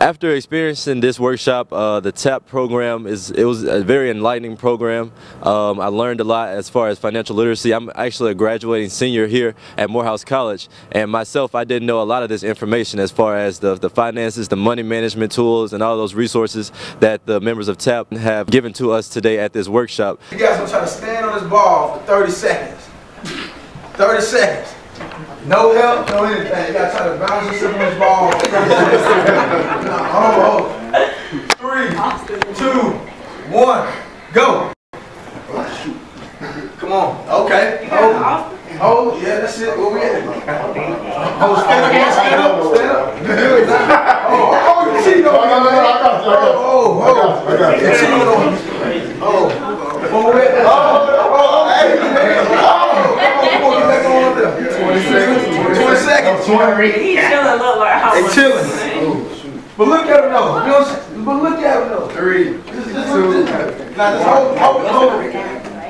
After experiencing this workshop, the TAP program was a very enlightening program. I learned a lot as far as financial literacy. I'm actually a graduating senior here at Morehouse College, and myself, I didn't know a lot of this information as far as the finances, the money management tools, and all those resources that the members of TAP have given to us today at this workshop. You guys gonna try to stand on this ball for 30 seconds. 30 seconds. No help, no anything. You gotta try to bounce yourself on this ball. Hold. 3, 2, 1, go. Come on. Okay. Hold. Yeah, that's it. Where we at? Hold. Stand up. Stand up. Stand up. You good? Oh, you see though. Where we at? Hey. 20 seconds. He chilling, look like how they chilling. But look at him though. You know what I'm saying? But look at him though. 3, 2. Now just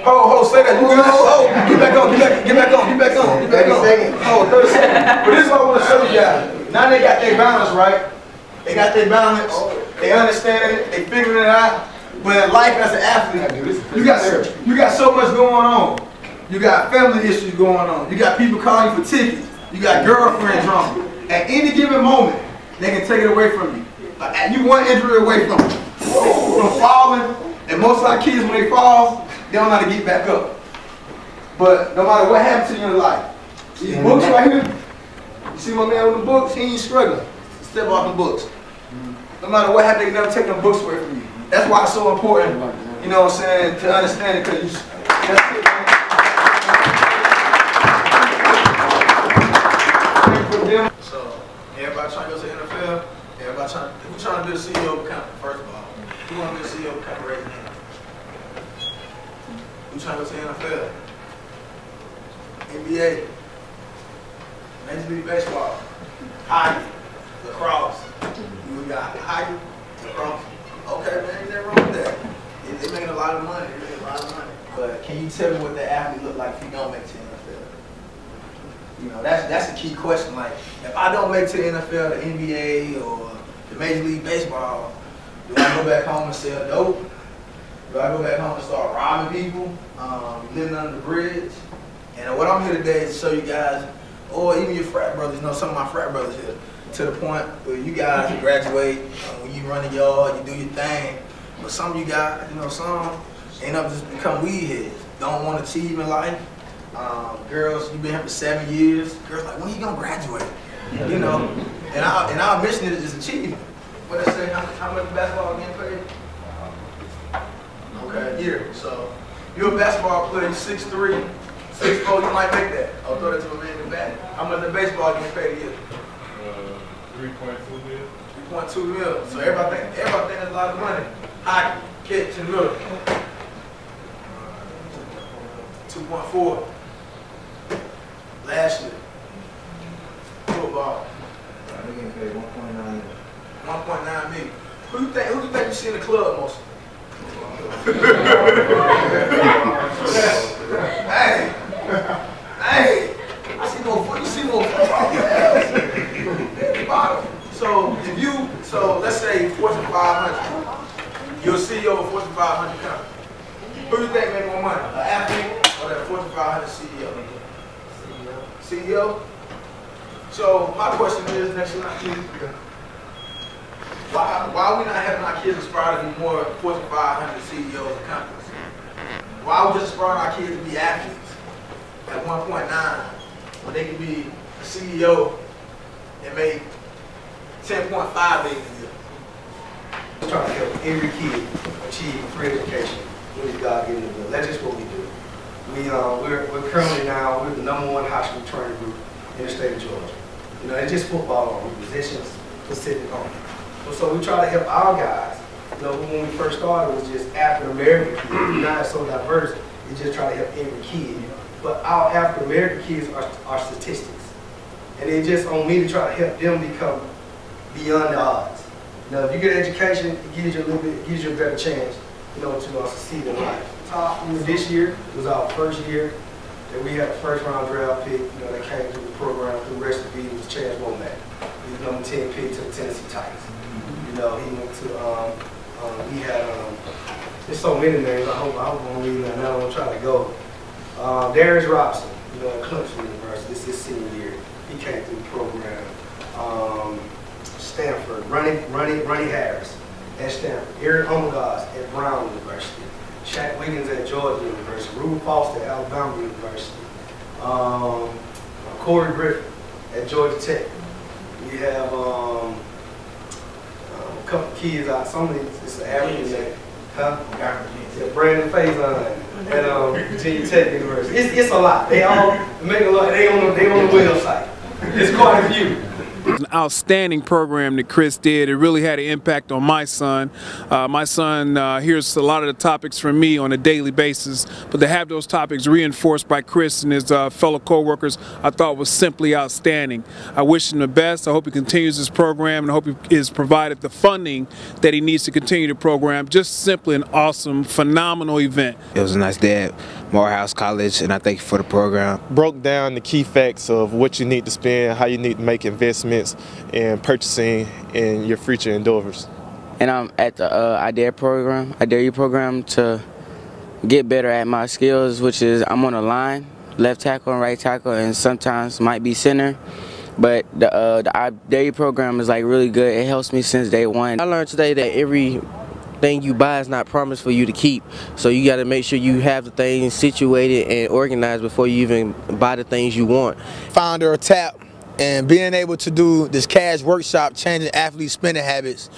hold. Say that. You good? Hold. Get back on. Hold. 30 seconds. But this is what I want to show you guys. Now they got their balance right. They got their balance. They understand it. They figuring it out. But in life as an athlete, you got so much going on. You got family issues going on. You got people calling you for tickets. You got girlfriend drama. At any given moment, they can take it away from you. You one injury away from falling. And most of our kids, when they fall, they don't know how to get back up. But no matter what happens to you in life, these books right here, you see my man with the books, he ain't struggling. Step off the books. No matter what happens, they can never take them books away from you. That's why it's so important, you know what I'm saying, to understand it, because that's it, man. So, everybody trying to go to the NFL? Everybody who trying to be a CEO of a company, first of all? Who want to be a CEO of a company, raise your hand. Who trying to go to the NFL? NBA, Major League Baseball, hockey, lacrosse. We got hockey, lacrosse. Okay, man, ain't nothing wrong with that. They're making a lot of money. But can you tell me what that athlete look like if you don't make it to the NFL? You know, that's a key question. Like, if I don't make it to the NFL, the NBA, or the Major League Baseball, do I go back home and sell dope? Do I go back home and start robbing people, living under the bridge? And what I'm here today is to show you guys, or even your frat brothers, you know, some of my frat brothers here, to the point where you guys graduate, when you run the yard, you do your thing. But some of you guys, you know, some end up just become weed heads, don't want to achieve in life. Girls, you've been here for 7 years. Girls like, when are you gonna graduate? You know, and our mission is achievement. What they say, how much basketball getting paid? Okay, a year. So you're a basketball player, you're 6'3", 6'4", you might make that. I'll throw that to a man in the back. How much the baseball getting paid a year? 3.2 mil. 3.2 mil. So everybody think that's a lot of money. Hockey, catch and look. 2.4. Last year. Football. They're getting paid 1.9 million. 1.9 million. Who do you think you see in the club most? Hey. I see more football players. Bottom. So let's say Fortune 500. You're a CEO of Fortune 500 company. Who do you think make more money? An athlete or that Fortune 500 CEO? CEO? So my question is, next to our kids, why are we not having our kids aspire to be more Fortune 500 CEOs of companies? Why are we just aspiring our kids to be athletes at 1.9 when they can be a CEO and make 10.5 million a year? We're trying to help every kid achieve free education with God given ability. That's just what we do. We're currently now, we're the #1 high school training group in the state of Georgia. You know, it's just football only, positions specific only. So we try to help our guys. You know, when we first started, it was just African American kids. Now it's so diverse, we just try to help every kid. But our African American kids are statistics. And it's just on me to try to help them become beyond the odds. You know, if you get an education, it gives you a better chance, you know, to succeed in life. This year was our first year that we had a first-round draft pick, you know, that came through the program through rest of the was Chance Womack. He was #10 pick to the Tennessee Titans. You You know, he went to, he had, there's so many names, I hope I won't leave that, now I'm gonna try to go. Darius Robson, you know, at Clemson University, this is his senior year. He came through the program. Stanford, Ronnie Harris at Stanford, Eric Omegas at Brown University, Shaq Wiggins at Georgia University, Ruben Foster at Alabama University, Corey Griffin at Georgia Tech. We have a couple kids out, some of these, it's an African name, huh? Yeah, Brandon Faison at Virginia Tech University. It's a lot. They all make a lot. They on the website. It's quite a few. It was an outstanding program that Chris did. It really had an impact on my son. My son hears a lot of the topics from me on a daily basis, but to have those topics reinforced by Chris and his fellow co-workers, I thought was simply outstanding. I wish him the best. I hope he continues this program, and I hope he is provided the funding that he needs to continue the program. Just simply an awesome, phenomenal event. It was a nice day at Morehouse College, and I thank you for the program. Broke down the key facts of what you need to spend, how you need to make investments and purchasing in your future endeavors. And I'm at the i-DareU program to get better at my skills, which is I'm on the line, left tackle and right tackle, and sometimes might be center. But the i-DareU program is like really good. It helps me since day one. I learned today that everything you buy is not promised for you to keep. So you got to make sure you have the things situated and organized before you even buy the things you want. Founder of TAP, and being able to do this C.A.S.H workshop, changing athletes' spending habits,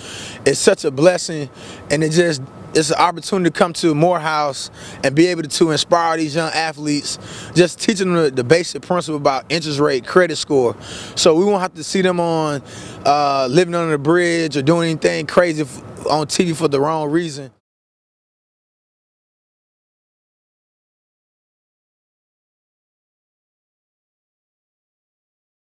is such a blessing, and it's an opportunity to come to Morehouse and be able to inspire these young athletes, just teaching them the basic principle about interest rate, credit score. So we won't have to see them on living under the bridge or doing anything crazy on TV for the wrong reason.